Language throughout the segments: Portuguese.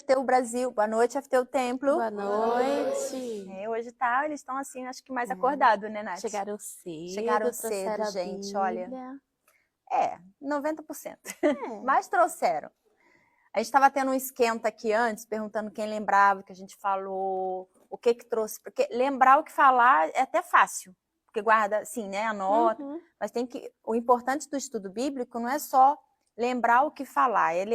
FTU Brasil, boa noite, FTU Templo. Boa noite. Hoje tá, eles estão assim, acho que mais acordados, né, Nath? Chegaram cedo, Chegaram cedo, gente, olha. 90%. Mas trouxeram. A gente estava tendo um esquenta aqui antes, perguntando quem lembrava o que a gente falou, o que trouxe. Porque lembrar o que falar é até fácil, porque guarda, assim, né, anota. Mas tem que... O importante do estudo bíblico não é só lembrar o que falar, é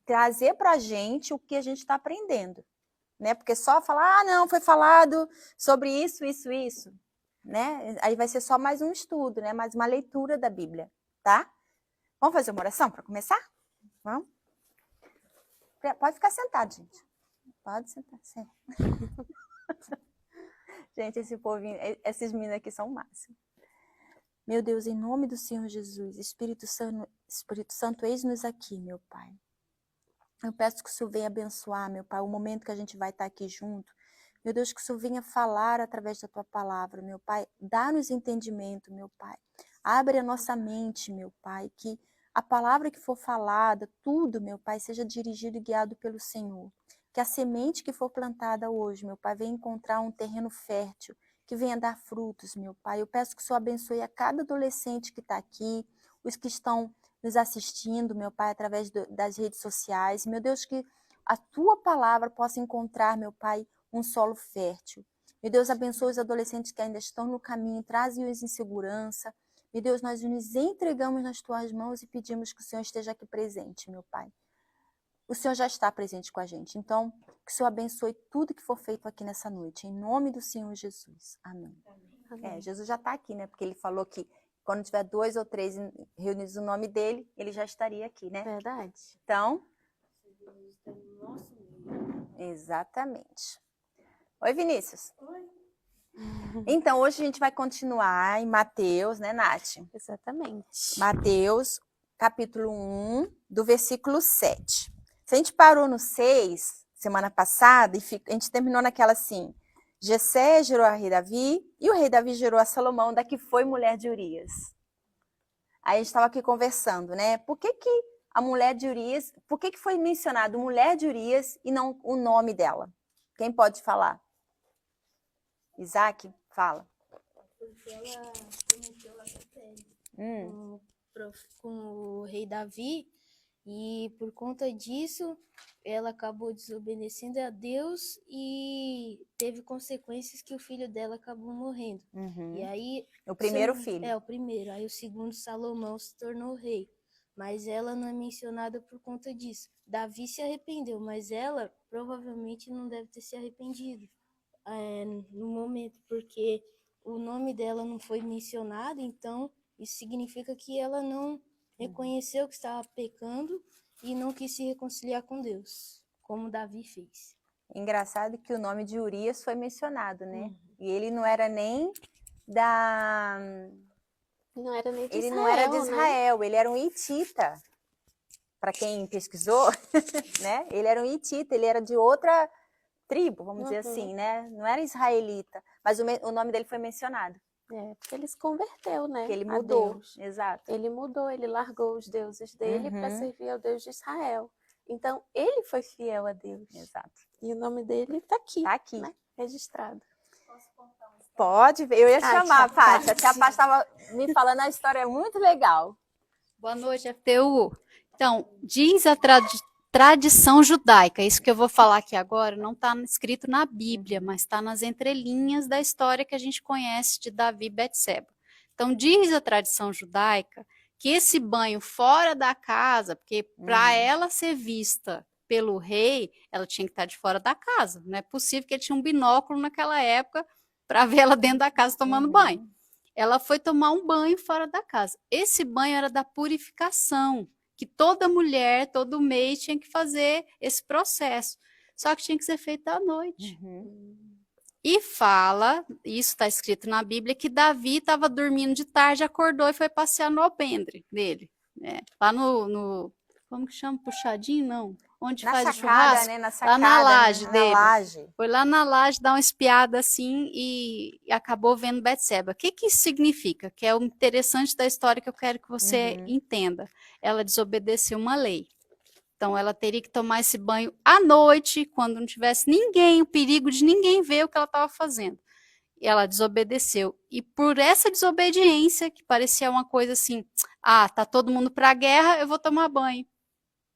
trazer para a gente o que a gente está aprendendo. Né? Porque só falar, não, foi falado sobre isso, né? Aí vai ser só mais um estudo, né? Mais uma leitura da Bíblia, tá? Vamos fazer uma oração para começar? Vamos? Pode ficar sentado, gente. Pode sentar, senta. Gente, esse povinho, esses meninos aqui são o máximo. Meu Deus, em nome do Senhor Jesus, Espírito Santo, eis-nos aqui, meu Pai. Eu peço que o Senhor venha abençoar, meu Pai, o momento que a gente vai estar aqui junto. Meu Deus, que o Senhor venha falar através da Tua palavra, meu Pai. Dá-nos entendimento, meu Pai. Abre a nossa mente, meu Pai, que a palavra que for falada, tudo, meu Pai, seja dirigido e guiado pelo Senhor. Que a semente que for plantada hoje, meu Pai, venha encontrar um terreno fértil, que venha dar frutos, meu Pai. Eu peço que o Senhor abençoe a cada adolescente que está aqui, os que estão nos assistindo, meu Pai, através das redes sociais. Meu Deus, que a Tua palavra possa encontrar, meu Pai, um solo fértil. Meu Deus, abençoe os adolescentes que ainda estão no caminho, traze-os em segurança. Meu Deus, nós nos entregamos nas Tuas mãos e pedimos que o Senhor esteja aqui presente, meu Pai. O Senhor já está presente com a gente. Então, que o Senhor abençoe tudo que for feito aqui nessa noite. Em nome do Senhor Jesus. Amém. Amém. Jesus já está aqui, né? Porque Ele falou que quando tiver 2 ou 3 reunidos no nome dele, Ele já estaria aqui, né? Verdade. Então, exatamente. Oi, Vinícius. Oi. Então, hoje a gente vai continuar em Mateus, né, Nath? Exatamente. Mateus, capítulo 1, do versículo 7. Se a gente parou no 6, semana passada, e a gente terminou naquela assim, Jessé gerou a rei Davi, e o rei Davi gerou a Salomão, da que foi mulher de Urias. Aí a gente estava aqui conversando, né? Por que a mulher de Urias, por que foi mencionado mulher de Urias e não o nome dela? Quem pode falar? Isaac, fala. Porque ela cometeu adultério com o rei Davi, e por conta disso ela acabou desobedecendo a Deus e teve consequências que o filho dela acabou morrendo. E aí o primeiro filho. O primeiro. Aí o segundo, Salomão, se tornou rei. Mas ela não é mencionada por conta disso. Davi se arrependeu, mas ela provavelmente não deve ter se arrependido no momento, porque o nome dela não foi mencionado, então isso significa que ela não reconheceu que estava pecando e não quis se reconciliar com Deus, como Davi fez. Engraçado que o nome de Urias foi mencionado, né? E ele não era nem da... Não era nem de ele Israel, não era de né? Israel, ele era um hitita. Para quem pesquisou, né? Ele era um hitita, ele era de outra tribo, vamos dizer assim, né? Não era israelita, mas o nome dele foi mencionado. Porque ele se converteu, né? Porque ele mudou, Deus. exato. Ele mudou, ele largou os deuses dele para servir ao Deus de Israel. Então, ele foi fiel a Deus. Exato. E o nome dele está aqui. Está aqui. Né? Registrado. Posso contar uma história? Pode, eu ia chamar, Pátia. A tia Pátia. Pátia estava me falando a história muito legal. Boa noite, FTU. Então, diz a tradição judaica, isso que eu vou falar aqui agora não está escrito na Bíblia, mas está nas entrelinhas da história que a gente conhece de Davi e Betseba. Então, diz a tradição judaica que esse banho fora da casa, porque para ela ser vista pelo rei, ela tinha que estar de fora da casa. Não é possível que ele tinha um binóculo naquela época para ver ela dentro da casa tomando banho. Ela foi tomar um banho fora da casa. Esse banho era da purificação, que toda mulher, todo mês, tinha que fazer esse processo. Só que tinha que ser feito à noite. E fala, isso está escrito na Bíblia, que Davi estava dormindo de tarde, acordou e foi passear no alpendre dele. Né? Lá no como que chama? Puxadinho? Não. Onde Na faz sacada, o churrasco? né? Na sacada, lá na laje né? dele. Na laje. Foi lá na laje dar uma espiada assim e acabou vendo Betseba. O que isso significa? Que é o interessante da história que eu quero que você entenda. Ela desobedeceu uma lei. Então, ela teria que tomar esse banho à noite, quando não tivesse ninguém, o perigo de ninguém ver o que ela estava fazendo. E ela desobedeceu. E por essa desobediência, que parecia uma coisa assim, tá todo mundo para a guerra, eu vou tomar banho.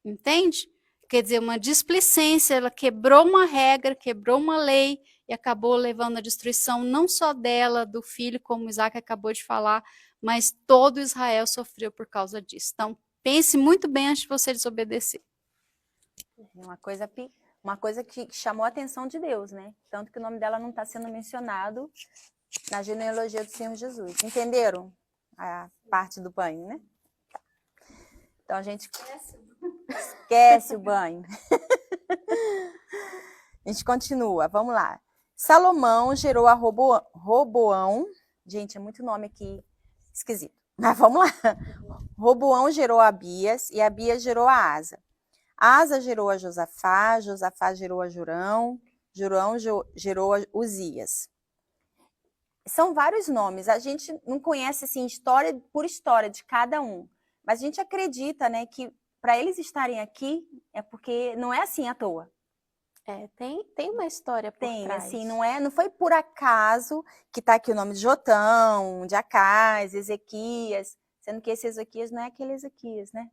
Entende? Quer dizer, uma displicência, ela quebrou uma regra, quebrou uma lei e acabou levando à destruição não só dela, do filho, como Isaac acabou de falar, mas todo Israel sofreu por causa disso. Então, pense muito bem antes de você desobedecer. Uma coisa que chamou a atenção de Deus, né? Tanto que o nome dela não está sendo mencionado na genealogia do Senhor Jesus. Entenderam a parte do banho, né? Então a gente esquece o banho. A gente continua, vamos lá. Salomão gerou a Roboão. Gente, é muito nome aqui esquisito. Mas vamos lá. Roboão gerou a Abias e Abias gerou a Asa. Asa gerou a Josafá, Josafá gerou a Jurão, Jurão gerou a Uzias. São vários nomes, a gente não conhece assim história por história de cada um, mas a gente acredita, né, que para eles estarem aqui é porque não é assim à toa. Tem uma história por trás. Assim, não foi por acaso que está aqui o nome de Jotão, de Acais, Ezequias, sendo que esse Ezequias não é aquele Ezequias, né?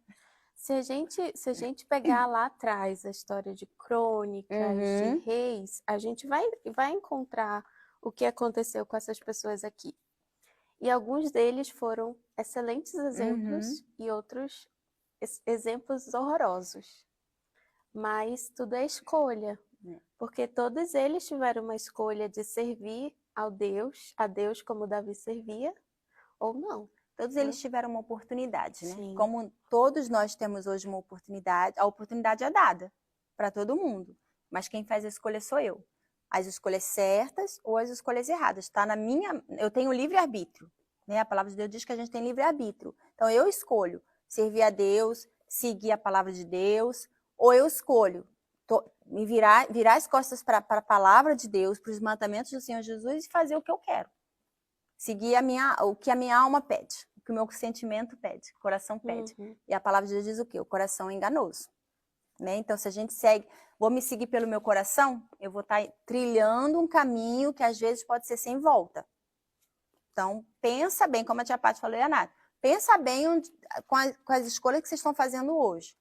Se a gente pegar lá atrás a história de crônicas, de reis, a gente vai encontrar o que aconteceu com essas pessoas aqui. E alguns deles foram excelentes exemplos e outros exemplos horrorosos. Mas tudo é escolha, porque todos eles tiveram uma escolha de servir a Deus como Davi servia, ou não. Todos eles tiveram uma oportunidade, né? Sim. Como todos nós temos hoje uma oportunidade, a oportunidade é dada para todo mundo. Mas quem faz a escolha sou eu. As escolhas certas ou as escolhas erradas. Eu tenho livre-arbítrio, né? A palavra de Deus diz que a gente tem livre-arbítrio. Então eu escolho servir a Deus, seguir a palavra de Deus, ou eu escolho me virar as costas para a palavra de Deus, para os mandamentos do Senhor Jesus e fazer o que eu quero. Seguir o que a minha alma pede, o que o meu sentimento pede, o coração pede. E a palavra de Deus diz o quê? O coração é enganoso. Né? Então, se a gente vou me seguir pelo meu coração, eu vou estar trilhando um caminho que às vezes pode ser sem volta. Então, pensa bem, como a tia Paty falou, Renato, pensa bem com as escolhas que vocês estão fazendo hoje.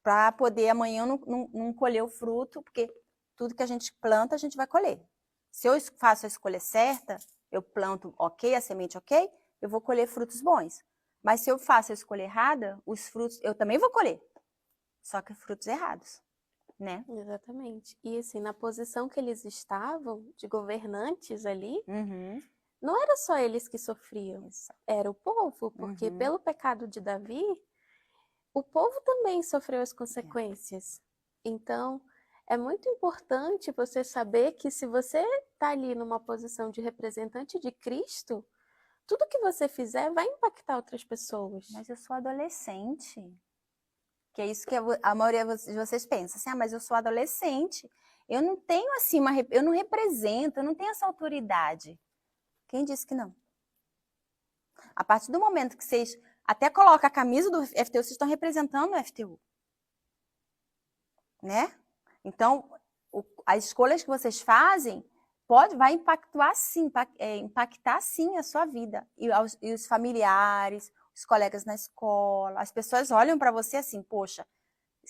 Para poder amanhã não colher o fruto, porque tudo que a gente planta, a gente vai colher. Se eu faço a escolha certa, eu planto ok, a semente ok, eu vou colher frutos bons. Mas se eu faço a escolha errada, os frutos eu também vou colher. Só que frutos errados, né? Exatamente. E assim, na posição que eles estavam, de governantes ali, não era só eles que sofriam, era o povo, porque pelo pecado de Davi, o povo também sofreu as consequências. Então, é muito importante você saber que se você está ali numa posição de representante de Cristo, tudo que você fizer vai impactar outras pessoas. Mas eu sou adolescente. Que é isso que a maioria de vocês pensa. Assim, mas eu sou adolescente. Eu não tenho assim, eu não represento, eu não tenho essa autoridade. Quem disse que não? A partir do momento que vocês até colocam a camisa do FTU, vocês estão representando o FTU. Né? Então, as escolhas que vocês fazem vai impactar sim a sua vida. E os familiares, os colegas na escola, as pessoas olham para você assim, poxa,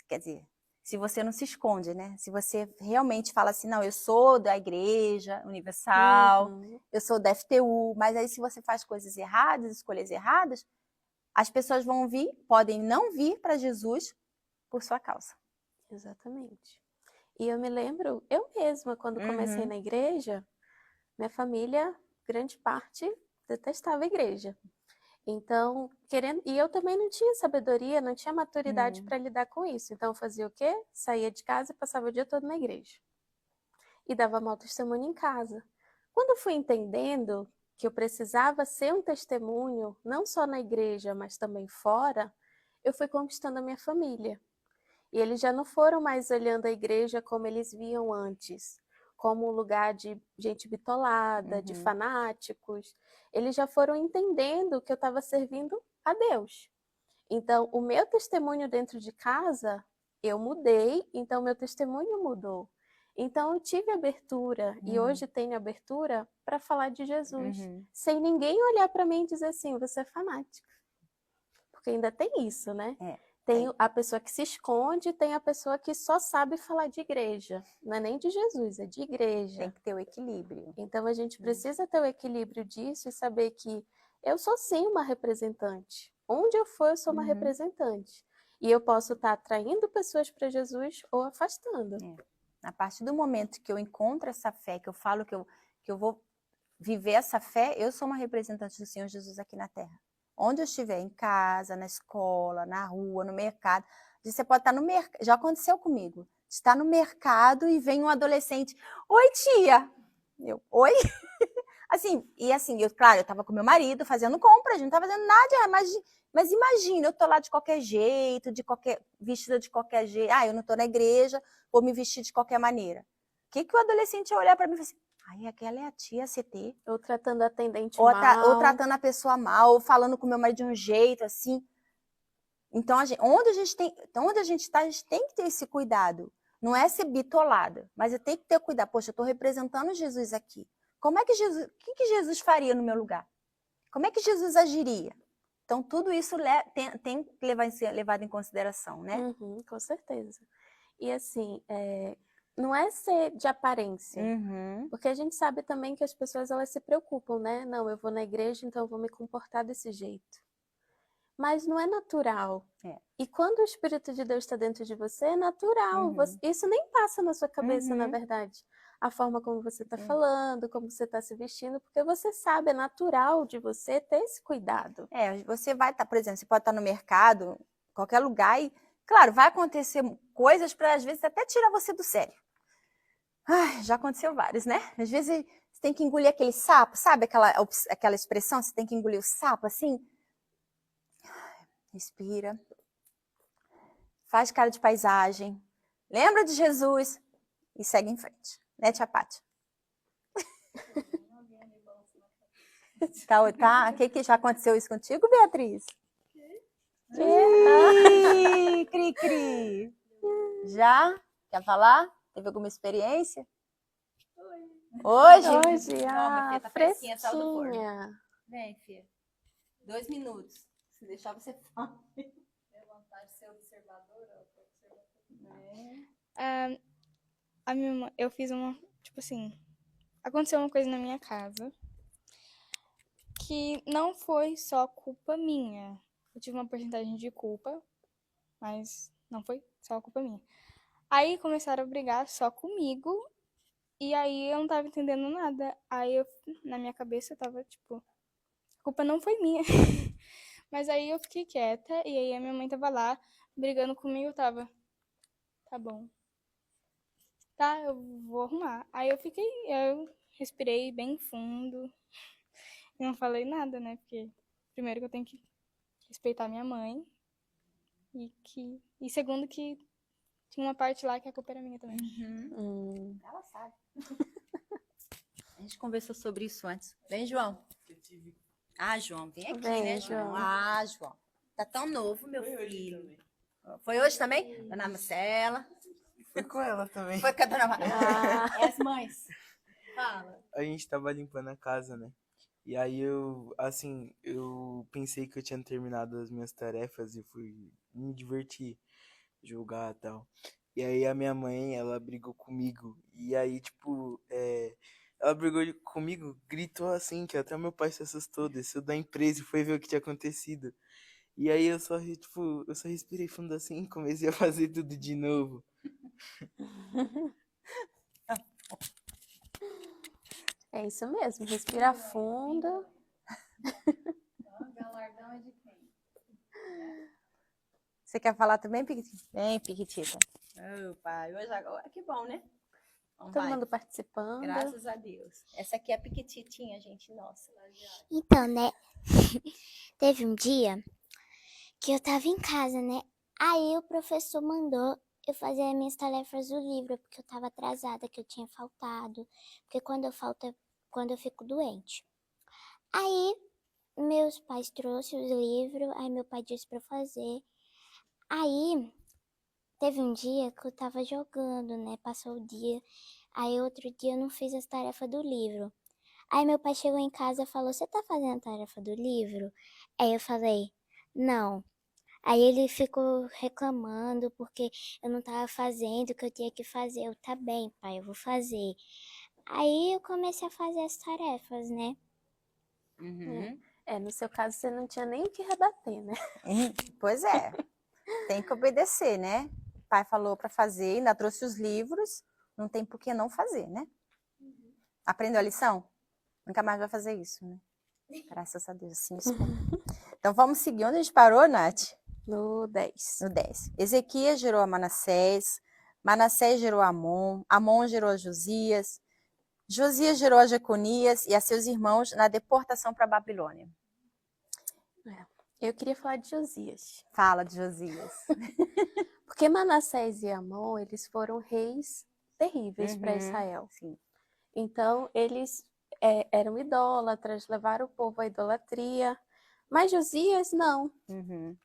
quer dizer, se você não se esconde, né? Se você realmente fala assim, não, eu sou da Igreja Universal, eu sou da FTU, mas aí se você faz coisas erradas, escolhas erradas, as pessoas podem não vir para Jesus por sua causa. Exatamente. E eu me lembro, eu mesma, quando comecei na igreja, minha família, grande parte, detestava a igreja. Então, e eu também não tinha sabedoria, não tinha maturidade para lidar com isso. Então, eu fazia o quê? Saía de casa e passava o dia todo na igreja. E dava mau testemunho em casa. Quando eu fui entendendo que eu precisava ser um testemunho, não só na igreja, mas também fora, eu fui conquistando a minha família. E eles já não foram mais olhando a igreja como eles viam antes, como um lugar de gente bitolada, de fanáticos. Eles já foram entendendo que eu estava servindo a Deus. Então, o meu testemunho dentro de casa, eu mudei, então meu testemunho mudou. Então, eu tive abertura e hoje tenho abertura para falar de Jesus, sem ninguém olhar para mim e dizer assim, você é fanática. Porque ainda tem isso, né? Tem a pessoa que se esconde, tem a pessoa que só sabe falar de igreja. Não é nem de Jesus, é de igreja. Tem que ter o equilíbrio. Então, a gente precisa ter o equilíbrio disso e saber que eu sou sim uma representante. Onde eu for, eu sou uma representante. E eu posso estar atraindo pessoas para Jesus ou afastando. A partir do momento que eu encontro essa fé, que eu falo que eu vou viver essa fé, eu sou uma representante do Senhor Jesus aqui na Terra. Onde eu estiver, em casa, na escola, na rua, no mercado. Você pode estar no mercado, já aconteceu comigo. Está no mercado e vem um adolescente. Oi, tia! Eu, oi? Claro, eu estava com meu marido fazendo compra, a gente não estava fazendo nada, mas imagina, eu tô lá de qualquer jeito, vestida de qualquer jeito. Eu não tô na igreja, vou me vestir de qualquer maneira. O que o adolescente ia olhar para mim e falar assim, aquela é a tia CT. Ou tratando a atendente mal. Ou tratando a pessoa mal, ou falando com o meu marido de um jeito, assim. Então, onde a gente está, a gente tem que ter esse cuidado. Não é ser bitolada, mas eu tenho que ter cuidado. Poxa, eu estou representando Jesus aqui. Como é que Jesus, o que Jesus faria no meu lugar? Como é que Jesus agiria? Então, tudo isso tem que ser levado em consideração, né? Com certeza. E assim, não é ser de aparência. Porque a gente sabe também que as pessoas, elas se preocupam, né? Não, eu vou na igreja, então eu vou me comportar desse jeito. Mas não é natural. E quando o Espírito de Deus está dentro de você, é natural. Isso nem passa na sua cabeça, na verdade. A forma como você está falando, como você está se vestindo, porque você sabe, é natural de você ter esse cuidado. Você vai estar, por exemplo, você pode estar no mercado, qualquer lugar, e, claro, vai acontecer coisas para, às vezes, até tirar você do sério. Já aconteceu vários, né? Às vezes você tem que engolir aquele sapo, sabe aquela expressão? Você tem que engolir o sapo, assim? Respira. Faz cara de paisagem. Lembra de Jesus e segue em frente. Né, tia Pátia? Tá? Que já aconteceu isso contigo, Beatriz? Cri. Já? Quer falar? Teve alguma experiência? Hoje? Toma, tá fresquinha. saiu do forno. Vem, filha. 2 minutos. Se deixar, você fala. Vontade de ser observadora. A minha mãe, eu fiz aconteceu uma coisa na minha casa que não foi só culpa minha. Eu tive uma porcentagem de culpa, mas não foi só culpa minha. Aí começaram a brigar só comigo, e aí eu não tava entendendo nada. Aí na minha cabeça eu tava a culpa não foi minha. Mas aí eu fiquei quieta, e aí a minha mãe tava lá brigando comigo, eu tava, tá bom. Tá, eu vou arrumar. Aí eu respirei bem fundo. E não falei nada, né? Porque primeiro que eu tenho que respeitar minha mãe. E segundo que tinha uma parte lá que a culpa era minha também. Ela sabe. A gente conversou sobre isso antes. Vem, João. João, vem aqui, né, João? João. Tá tão novo, meu filho. Foi hoje também? Dona Marcela. Foi com ela também. Foi com a Dona Marcela. É as mães. Fala. A gente tava limpando a casa, né? E aí eu pensei que eu tinha terminado as minhas tarefas e fui me divertir, jogar e tal. E aí a minha mãe, ela brigou comigo. E aí, ela brigou comigo, gritou assim, que até meu pai se assustou, desceu da empresa e foi ver o que tinha acontecido. E aí eu só respirei fundo assim e comecei a fazer tudo de novo. É isso mesmo, respira fundo. Galardão é de quem? Você quer falar também, Piquitita? Vem, Piquitita. Pai, hoje agora, que bom, né? Então, Todo mundo participando. Graças a Deus. Essa aqui é a Piquititinha, gente, nossa. Então, né? Teve um dia que eu tava em casa, né? Aí o professor mandou eu fazer as minhas tarefas do livro, porque eu tava atrasada, que eu tinha faltado. Porque quando eu fico doente. Aí meus pais trouxeram os livros, aí meu pai disse pra eu fazer. Aí, teve um dia que eu tava jogando, né? Passou o dia. Aí, outro dia eu não fiz as tarefas do livro. Aí, meu pai chegou em casa e falou: Você tá fazendo a tarefa do livro? Aí eu falei: Não. Aí ele ficou reclamando porque eu não tava fazendo o que eu tinha que fazer. Eu, tá bem, pai, eu vou fazer. Aí eu comecei a fazer as tarefas, né? Uhum. No seu caso, você não tinha nem o que rebater, né? Pois é, tem que obedecer, né? O pai falou para fazer, ainda trouxe os livros, não tem por que não fazer, né? Aprendeu a lição? Nunca mais vai fazer isso, né? Graças a Deus, assim espero. Então vamos seguir. Onde a gente parou, Nath? No 10. No 10. Ezequias gerou a Manassés, Manassés gerou a Amon, Amon gerou a Josias, Josias gerou a Jeconias e a seus irmãos na deportação para a Babilônia. Eu queria falar de Josias. Fala de Josias. Porque Manassés e Amon, eles foram reis terríveis para Israel. Sim. Então, eles eram idólatras, levaram o povo à idolatria. Mas Josias, não. Uhum.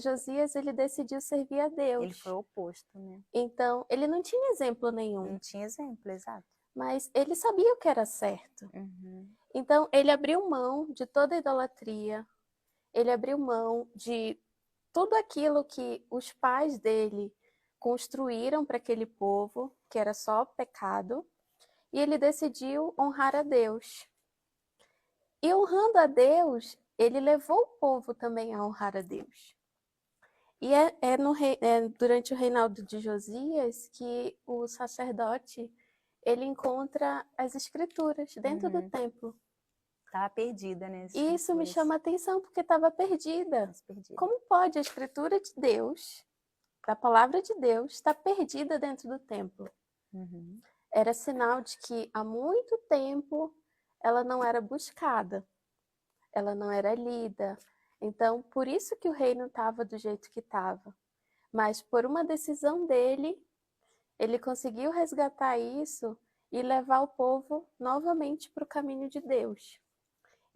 Josias, ele decidiu servir a Deus. Ele foi o oposto, né? Então, ele não tinha exemplo nenhum. Não tinha exemplo, exato. Mas ele sabia o que era certo. Uhum. Então, ele abriu mão de toda a idolatria. Ele abriu mão de tudo aquilo que os pais dele construíram para aquele povo, que era só pecado, e ele decidiu honrar a Deus. E honrando a Deus, ele levou o povo também a honrar a Deus. E durante o reinado de Josias que o sacerdote ele encontra as escrituras dentro do templo. Estava perdida, né? E isso me chama a atenção porque estava perdida. Como pode a escritura de Deus, da palavra de Deus, estar perdida dentro do templo? Uhum. Era sinal de que há muito tempo ela não era buscada, ela não era lida. Então, por isso que o reino estava do jeito que estava. Mas por uma decisão dele, ele conseguiu resgatar isso e levar o povo novamente para o caminho de Deus.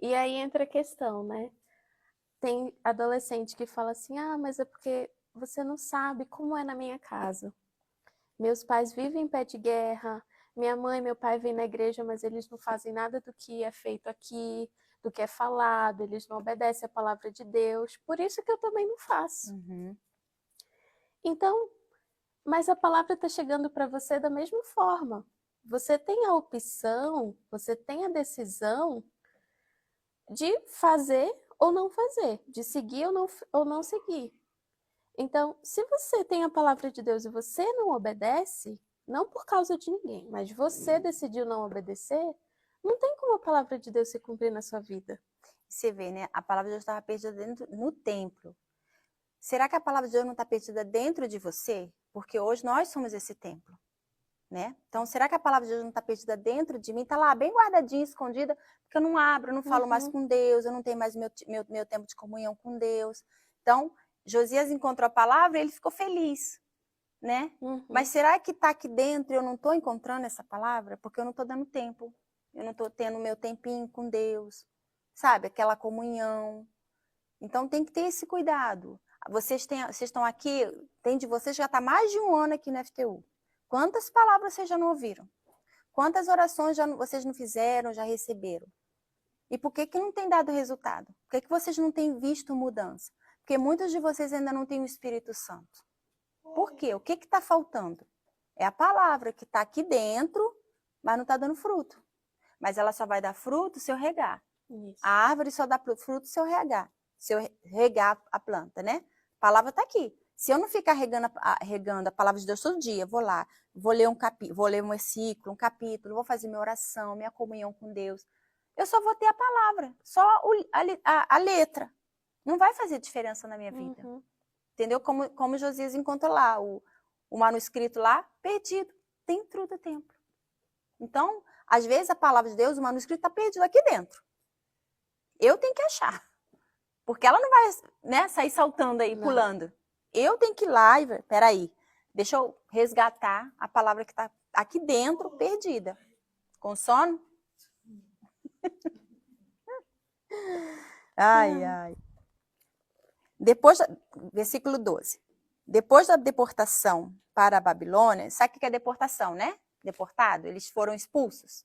E aí entra a questão, né? Tem adolescente que fala assim: ah, mas é porque você não sabe como é na minha casa. Meus pais vivem em pé de guerra, minha mãe e meu pai vêm na igreja, mas eles não fazem nada do que é feito aqui, do que é falado, eles não obedecem a palavra de Deus, por isso que eu também não faço. Uhum. Então, mas a palavra está chegando para você da mesma forma. Você tem a opção, você tem a decisão de fazer ou não fazer, de seguir ou não seguir. Então, se você tem a palavra de Deus e você não obedece, não por causa de ninguém, mas você decidiu não obedecer, não tem como a palavra de Deus se cumprir na sua vida. Você vê, né? A palavra de Deus estava perdida no templo. Será que a palavra de Deus não está perdida dentro de você? Porque hoje nós somos esse templo, né? Então, será que a palavra de Deus não está perdida dentro de mim? Está lá, bem guardadinha, escondida, porque eu não abro, eu não falo mais com Deus, eu não tenho mais meu tempo de comunhão com Deus. Então, Josias encontrou a palavra e ele ficou feliz, né? Mas será que está aqui dentro e eu não estou encontrando essa palavra? Porque eu não estou dando tempo, eu não estou tendo meu tempinho com Deus, sabe? Aquela comunhão. Então, tem que ter esse cuidado. Vocês estão aqui, tem de vocês já está mais de um ano aqui no FTU. Quantas palavras vocês já não ouviram? Quantas orações vocês não fizeram, já receberam? E por que não tem dado resultado? Por que vocês não têm visto mudança? Porque muitos de vocês ainda não têm o Espírito Santo. Por quê? O que está faltando? É a palavra que está aqui dentro, mas não está dando fruto. Mas ela só vai dar fruto se eu regar. Isso. A árvore só dá fruto se eu regar. Se eu regar a planta, né? A palavra está aqui. Se eu não ficar regando a palavra de Deus todo dia, vou lá, vou ler um versículo, um capítulo, vou fazer minha oração, minha comunhão com Deus, eu só vou ter a palavra, só a letra. Não vai fazer diferença na minha vida. Entendeu? Como Josias encontrou lá, o manuscrito lá, perdido, dentro do templo. Então, às vezes a palavra de Deus, o manuscrito está perdido aqui dentro. Eu tenho que achar. Porque ela não vai, né, sair saltando aí, pulando. Eu tenho que ir lá e, peraí, deixa eu resgatar a palavra que está aqui dentro, perdida. Com sono? Ai, ai. Versículo 12. Depois da deportação para a Babilônia, sabe o que é deportação, né? Deportado, eles foram expulsos.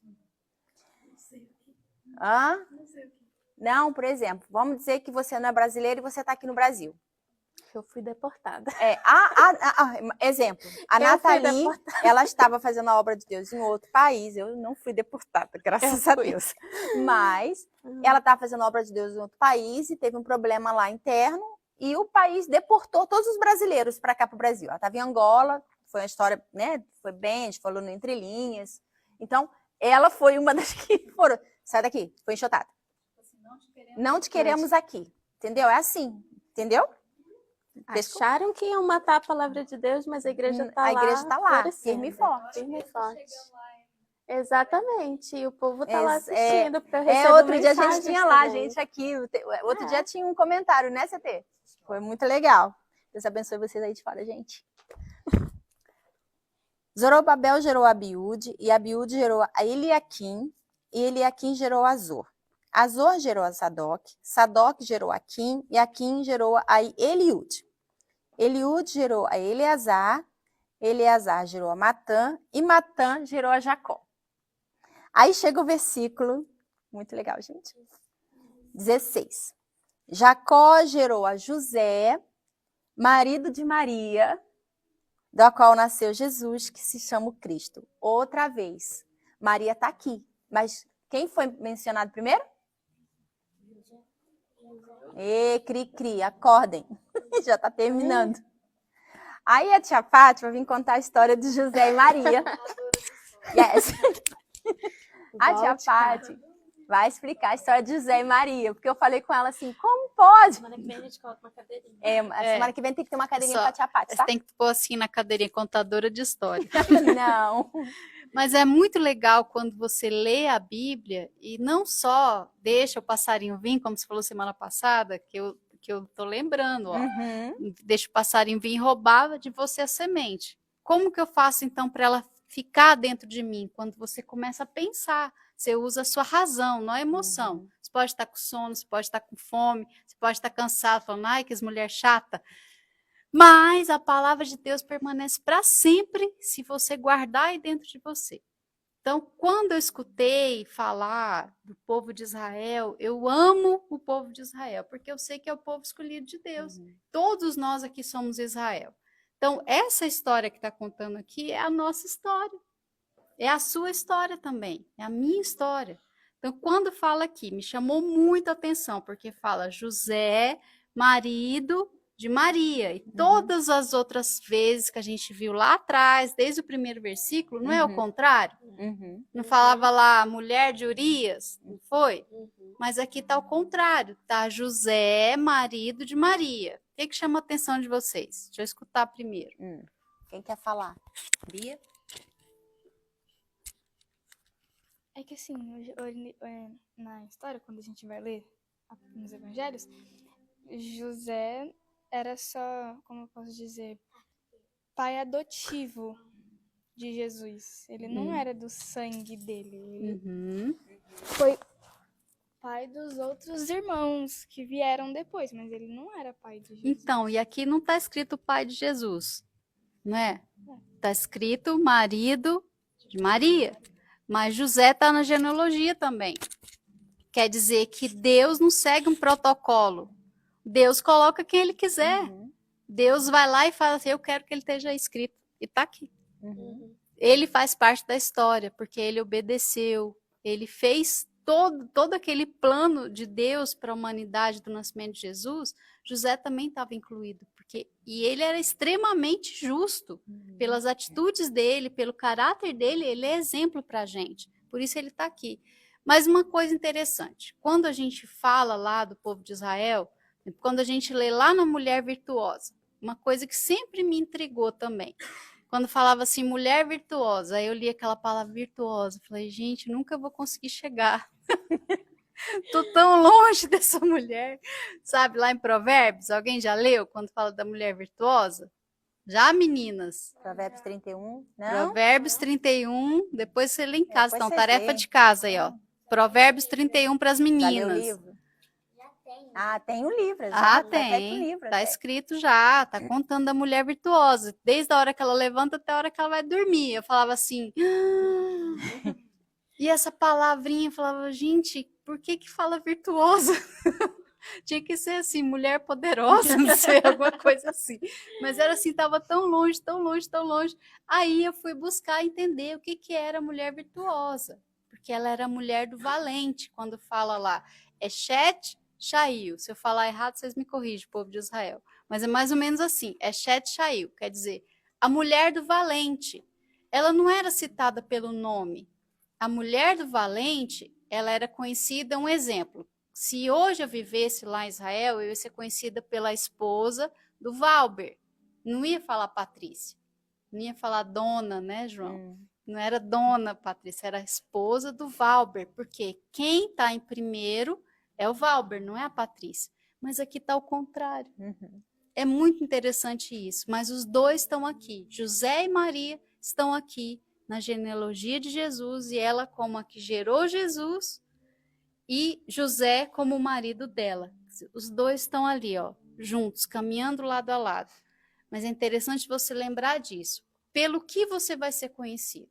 Hã? Não, por exemplo, vamos dizer que você não é brasileiro e você está aqui no Brasil. Eu fui deportada. Exemplo, a Eu fui Nathalie, deportada. ela estava fazendo a obra de Deus em outro país, eu não fui deportada, graças a fui. Deus. Mas ela estava fazendo a obra de Deus em outro país e teve um problema lá interno e o país deportou todos os brasileiros para cá, para o Brasil. Ela estava em Angola, foi uma história, né? Foi bem, a gente falou no Entre Linhas. Então, ela foi uma das que foram. Sai daqui, foi enxotada. Não te queremos aqui, entendeu? É assim, entendeu? Acharam que iam matar a palavra de Deus, mas a igreja está lá. A igreja está lá, florescendo. firme e forte. Firme e forte. Exatamente. E o povo está lá assistindo, porque eu É, outro dia a gente mensagens tinha lá, também. gente aqui. Outro dia tinha um comentário, né, CT? Foi muito legal. Deus abençoe vocês aí de fora, gente. Zorobabel gerou Abiúde, e Abiúde gerou a Eliaquim, e Eliaquim gerou Azor. Azor gerou a Sadoc, Sadoc gerou a Aquim, e Aquim gerou a Eliúde. Eliúde gerou a Eleazar, Eleazar gerou a Matã, e Matã gerou a Jacó. Aí chega o versículo, muito legal, gente. 16. Jacó gerou a José, marido de Maria, da qual nasceu Jesus, que se chama o Cristo. Outra vez, Maria está aqui. Mas quem foi mencionado primeiro? Cri, acordem. Já está terminando. Aí a tia Fátima vem contar a história de José e Maria. Yes. A tia Fátima vai explicar a história de José e Maria, porque eu falei com ela assim, como pode? Semana que vem a gente coloca uma cadeirinha. Semana que vem tem que ter uma cadeirinha para a tia Fátima, Você tá? tem que pôr assim na cadeirinha, contadora de história. Não. Mas é muito legal quando você lê a Bíblia e não só deixa o passarinho vir, como você falou semana passada, que eu tô lembrando, ó. Deixa o passarinho vir e roubar de você a semente. Como que eu faço então para ela ficar dentro de mim? Quando você começa a pensar, você usa a sua razão, não a emoção. Você pode estar com sono, você pode estar com fome, você pode estar cansado, falando, ai, que mulher chata. Mas a palavra de Deus permanece para sempre se você guardar aí dentro de você. Então, quando eu escutei falar do povo de Israel, eu amo o povo de Israel, porque eu sei que é o povo escolhido de Deus. Todos nós aqui somos Israel. Então, essa história que está contando aqui é a nossa história. É a sua história também, é a minha história. Então, quando fala aqui, me chamou muito a atenção, porque fala José, marido de Maria. E todas as outras vezes que a gente viu lá atrás, desde o primeiro versículo, não é o contrário? Não falava lá mulher de Urias? Não foi? Mas aqui está o contrário, tá? José, marido de Maria. O que chama a atenção de vocês? Deixa eu escutar primeiro. Quem quer falar? Bia? É que assim, na história, quando a gente vai ler nos evangelhos, José era só, como eu posso dizer, pai adotivo de Jesus. Ele não era do sangue dele. Ele foi pai dos outros irmãos que vieram depois, mas ele não era pai de Jesus. Então, e aqui não está escrito pai de Jesus, não é? Está escrito marido de Maria. Mas José está na genealogia também. Quer dizer que Deus não segue um protocolo. Deus coloca quem ele quiser. Deus vai lá e fala assim, eu quero que ele esteja escrito. E está aqui. Ele faz parte da história, porque ele obedeceu. Ele fez todo aquele plano de Deus para a humanidade do nascimento de Jesus. José também estava incluído. E ele era extremamente justo. Pelas atitudes dele, pelo caráter dele, ele é exemplo para a gente. Por isso ele está aqui. Mas uma coisa interessante, quando a gente fala lá do povo de Israel, quando a gente lê lá na Mulher Virtuosa, uma coisa que sempre me intrigou também, quando falava assim, mulher virtuosa, aí eu li aquela palavra virtuosa, falei, gente, nunca vou conseguir chegar. Tô tão longe dessa mulher, sabe, lá em Provérbios, alguém já leu quando fala da mulher virtuosa? Já, meninas? Provérbios 31, não? Provérbios 31, depois você lê em casa, Depois então, você tarefa vê. de casa aí, ó. Provérbios 31 para as Já leu o meninas. livro? Ah, tem um livro, Ah, exato. Tá feito um tem. livro Tá até. escrito já, tá contando da mulher virtuosa, desde a hora que ela levanta até a hora que ela vai dormir. Eu falava assim, e essa palavrinha, eu falava, gente, por que que fala virtuosa? Tinha que ser assim, mulher poderosa, não sei, alguma coisa assim. Mas era assim, tava tão longe, tão longe, tão longe. Aí eu fui buscar entender o que que era mulher virtuosa, porque ela era a mulher do valente, quando fala lá, Eshet Shail. Se eu falar errado, vocês me corrigem, povo de Israel. Mas é mais ou menos assim, Eshet Shail, quer dizer, a mulher do valente. Ela não era citada pelo nome. A mulher do valente, ela era conhecida, um exemplo. Se hoje eu vivesse lá em Israel, eu ia ser conhecida pela esposa do Valber. Não ia falar Patrícia. Não ia falar dona, né, João? Não era dona Patrícia, era a esposa do Valber. Porque quem está em primeiro é o Valber, não é a Patrícia. Mas aqui está o contrário. É muito interessante isso. Mas os dois estão aqui. José e Maria estão aqui na genealogia de Jesus. E ela como a que gerou Jesus. E José como o marido dela. Os dois estão ali, ó, juntos, caminhando lado a lado. Mas é interessante você lembrar disso. Pelo que você vai ser conhecido?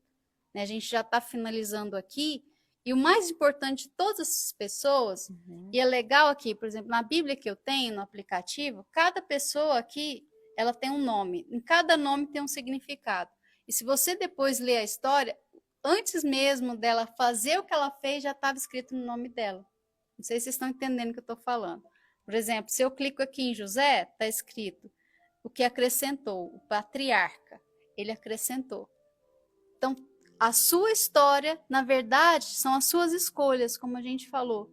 Né? A gente já está finalizando aqui. E o mais importante de todas essas pessoas, e é legal aqui, por exemplo, na Bíblia que eu tenho, no aplicativo, cada pessoa aqui, ela tem um nome. Em cada nome tem um significado. E se você depois ler a história, antes mesmo dela fazer o que ela fez, já estava escrito no nome dela. Não sei se vocês estão entendendo o que eu estou falando. Por exemplo, se eu clico aqui em José, está escrito o que acrescentou, o patriarca. Ele acrescentou. Então, a sua história, na verdade, são as suas escolhas, como a gente falou.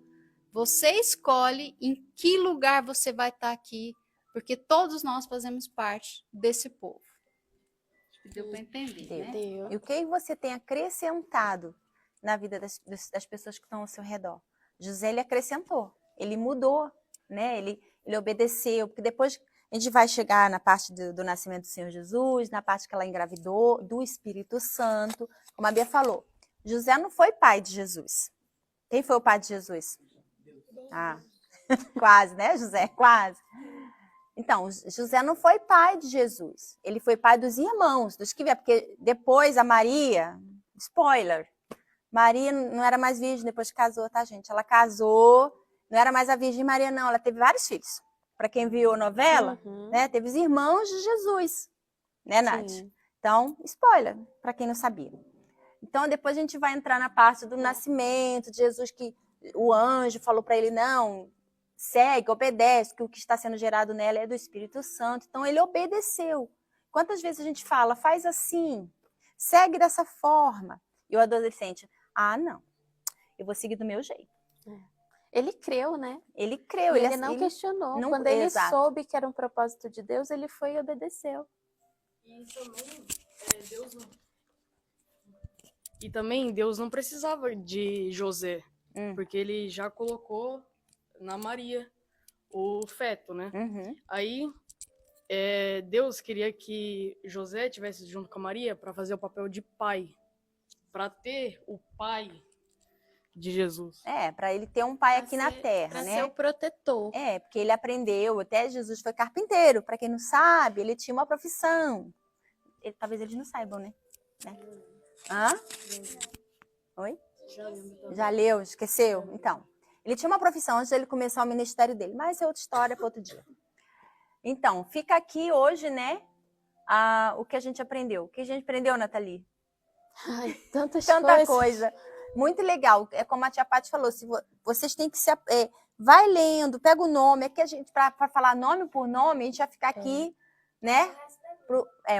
Você escolhe em que lugar você vai estar aqui, porque todos nós fazemos parte desse povo. Deu para entender, né? Deu. E o que você tem acrescentado na vida das pessoas que estão ao seu redor? José, ele acrescentou, ele mudou, né? Ele obedeceu, porque depois a gente vai chegar na parte do nascimento do Senhor Jesus, na parte que ela engravidou, do Espírito Santo. Como a Bia falou, José não foi pai de Jesus. Quem foi o pai de Jesus? Ah, quase, né, José? Quase. Então, José não foi pai de Jesus. Ele foi pai dos irmãos, dos que vieram. Porque depois a Maria, spoiler, Maria não era mais virgem depois que casou, tá, gente? Ela casou, não era mais a Virgem Maria, não. Ela teve vários filhos. Para quem viu a novela, né, teve os irmãos de Jesus, né, Nath? Sim. Então, spoiler, para quem não sabia. Então, depois a gente vai entrar na parte do nascimento de Jesus, que o anjo falou para ele, não, segue, obedece, que o que está sendo gerado nela é do Espírito Santo. Então, ele obedeceu. Quantas vezes a gente fala, faz assim, segue dessa forma. E o adolescente, não, eu vou seguir do meu jeito. Ele creu, né? Ele creu. Ele não questionou. não- Quando ele exato. soube que era um propósito de Deus, ele foi e obedeceu. E também, Deus não precisava de José, porque ele já colocou na Maria o feto, né? Aí, Deus queria que José estivesse junto com a Maria para fazer o papel de pai, para ter o pai de Jesus. Para ele ter um pai aqui na Para terra, ser né? o protetor. Porque ele aprendeu, até Jesus foi carpinteiro. Para quem não sabe, ele tinha uma profissão. Talvez eles não saibam, né? Hã? Oi? Já leu? Esqueceu? Então, ele tinha uma profissão antes de ele começar o ministério dele. Mas é outra história para outro dia. Então, fica aqui hoje, né? O que a gente aprendeu. O que a gente aprendeu, Nathalie? Ai, tanta coisa. Muito legal. É como a tia Paty falou, vocês têm que se... vai lendo, pega o nome. É que a gente, para falar nome por nome, a gente vai ficar aqui, né?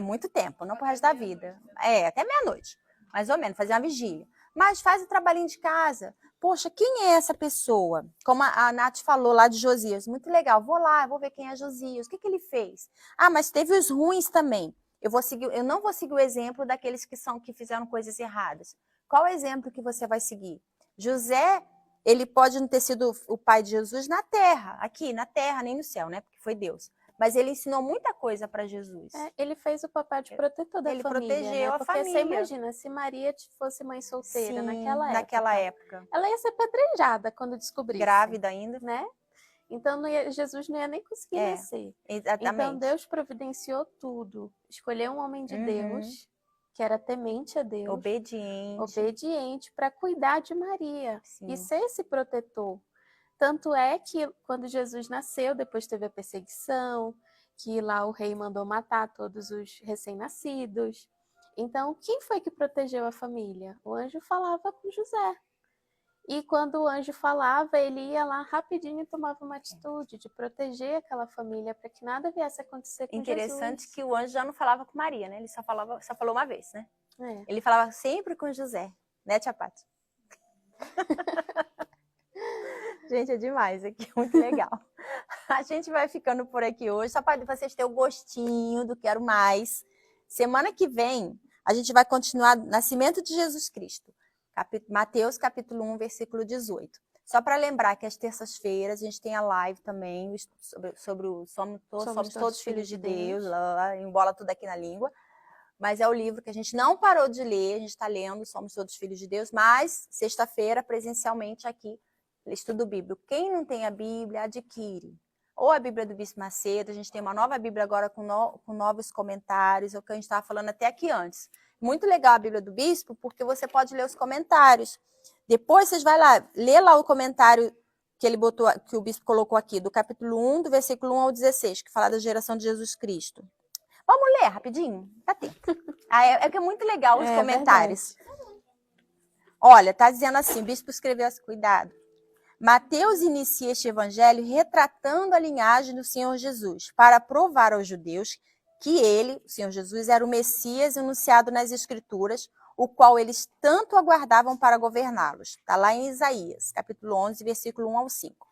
Muito tempo, não pro resto da vida. Até meia-noite, mais ou menos, fazer uma vigília. Mas faz o trabalhinho de casa. Poxa, quem é essa pessoa? Como a Nath falou lá de Josias. Muito legal. Vou lá, vou ver quem é Josias. O que ele fez? Mas teve os ruins também. Eu não vou seguir o exemplo daqueles que fizeram coisas erradas. Qual o exemplo que você vai seguir? José, ele pode não ter sido o pai de Jesus na terra, aqui na terra, nem no céu, né? Porque foi Deus. Mas ele ensinou muita coisa para Jesus. Ele fez o papel de protetor da ele família. Protegeu a Porque família. você imagina, se Maria fosse mãe solteira naquela época, ela ia ser apedrejada quando descobrisse. Grávida ainda. Né? Então Jesus não ia nem conseguir nascer. Exatamente. Então Deus providenciou tudo. Escolheu um homem de Deus, que era temente a Deus. Obediente para cuidar de Maria. Sim. E ser esse protetor. Tanto é que quando Jesus nasceu, depois teve a perseguição, que lá o rei mandou matar todos os recém-nascidos. Então, quem foi que protegeu a família? O anjo falava com José. E quando o anjo falava, ele ia lá rapidinho e tomava uma atitude de proteger aquela família para que nada viesse a acontecer com Interessante Jesus. que o anjo já não falava com Maria, né? Ele só falou uma vez, né? É. Ele falava sempre com José, né, tia Paty? Gente, é demais aqui, muito legal. A gente vai ficando por aqui hoje, só para vocês terem o gostinho do Quero Mais. Semana que vem, a gente vai continuar Nascimento de Jesus Cristo. Mateus, capítulo 1, versículo 18. Só para lembrar que às terças-feiras a gente tem a live também sobre o Somos Todos Filhos de Deus, embola tudo aqui na língua. Mas é o livro que a gente não parou de ler, a gente está lendo Somos Todos Filhos de Deus, mas sexta-feira, presencialmente aqui, estudo bíblico. Quem não tem a Bíblia, adquire. Ou a Bíblia do Bispo Macedo, a gente tem uma nova Bíblia agora com novos comentários, é o que a gente estava falando até aqui antes. Muito legal a Bíblia do Bispo, porque você pode ler os comentários. Depois vocês vão lá, ler lá o comentário que ele botou, que o Bispo colocou aqui, do capítulo 1, do versículo 1 ao 16, que fala da geração de Jesus Cristo. Vamos ler rapidinho? Dá tempo. É que é muito legal os comentários. Verdade. Olha, tá dizendo assim, o Bispo escreveu assim, cuidado. Mateus inicia este evangelho retratando a linhagem do Senhor Jesus, para provar aos judeus que ele, o Senhor Jesus, era o Messias anunciado nas Escrituras, o qual eles tanto aguardavam para governá-los. Está lá em Isaías, capítulo 11, versículo 1 ao 5.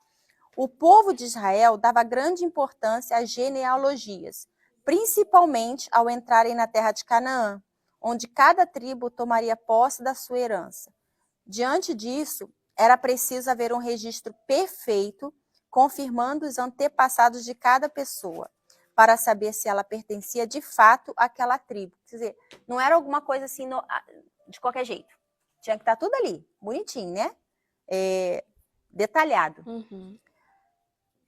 O povo de Israel dava grande importância às genealogias, principalmente ao entrarem na terra de Canaã, onde cada tribo tomaria posse da sua herança. Diante disso, era preciso haver um registro perfeito, confirmando os antepassados de cada pessoa, para saber se ela pertencia de fato àquela tribo. Quer dizer, não era alguma coisa assim de qualquer jeito. Tinha que estar tudo ali, bonitinho, né? Detalhado. Uhum.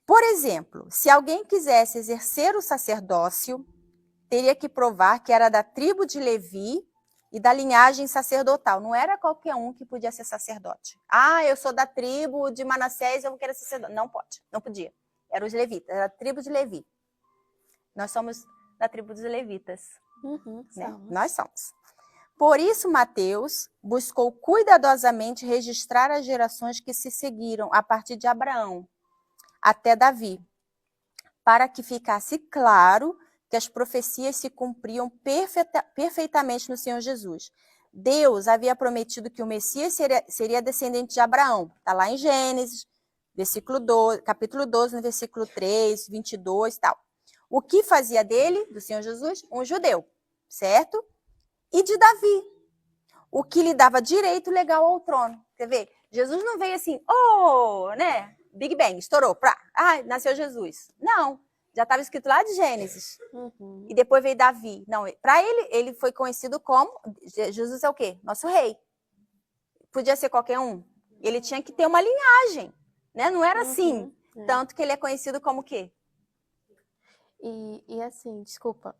Por exemplo, se alguém quisesse exercer o sacerdócio, teria que provar que era da tribo de Levi e da linhagem sacerdotal. Não era qualquer um que podia ser sacerdote. Eu sou da tribo de Manassés, eu vou querer ser sacerdote. Não pode, não podia. Eram os levitas, era a tribo de Levi. Nós somos da tribo dos levitas. Né? Nós somos. Por isso, Mateus buscou cuidadosamente registrar as gerações que se seguiram a partir de Abraão até Davi, para que ficasse claro que as profecias se cumpriam perfeitamente no Senhor Jesus. Deus havia prometido que o Messias seria descendente de Abraão. Está lá em Gênesis, capítulo 12, no versículo 3, 22 e tal. O que fazia dele, do Senhor Jesus, um judeu, certo? E de Davi, o que lhe dava direito legal ao trono. Quer ver? Jesus não veio assim, né? Big Bang, estourou, nasceu Jesus. Não, já estava escrito lá de Gênesis. Uhum. E depois veio Davi. Não, para ele foi conhecido como, Jesus é o quê? Nosso rei. Podia ser qualquer um. Ele tinha que ter uma linhagem, né? Não era assim. Tanto que ele é conhecido como o quê? E assim, desculpa,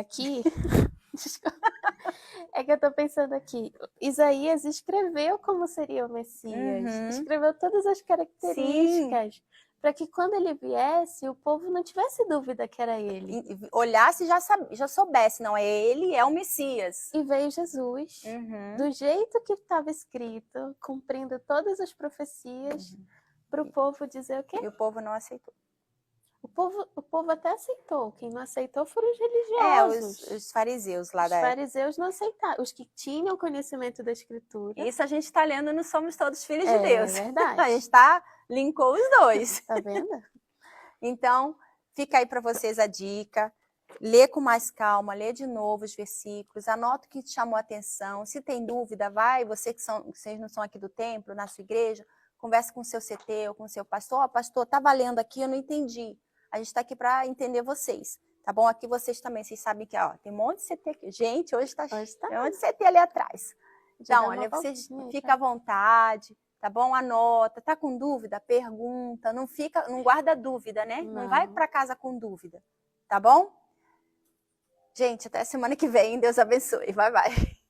aqui... É que eu tô pensando aqui, Isaías escreveu como seria o Messias, escreveu todas as características, para que quando ele viesse, o povo não tivesse dúvida que era ele. E olhasse e já soubesse, não, ele é o Messias. E veio Jesus, do jeito que estava escrito, cumprindo todas as profecias, para o povo dizer o quê? E o povo não aceitou. O povo até aceitou. Quem não aceitou foram os religiosos. Os fariseus lá da época. Os fariseus não aceitaram. Os que tinham conhecimento da Escritura. Isso a gente está lendo no Somos Todos Filhos de Deus. É verdade. A gente linkou os dois. Tá vendo? Então, fica aí para vocês a dica. Lê com mais calma, lê de novo os versículos, anota o que te chamou a atenção. Se tem dúvida, vocês não são aqui do templo, na sua igreja, converse com o seu CT ou com o seu pastor. Pastor, tá valendo aqui, eu não entendi. A gente está aqui para entender vocês, tá bom? Aqui vocês também, vocês sabem que tem um monte de CT aqui. Gente, hoje tá tem um monte de CT ali atrás. Então, olha, vocês fiquem à vontade, tá bom? Anota, tá com dúvida? Pergunta, não guarda dúvida, né? Não vai para casa com dúvida, tá bom? Gente, até semana que vem. Deus abençoe. Bye, bye.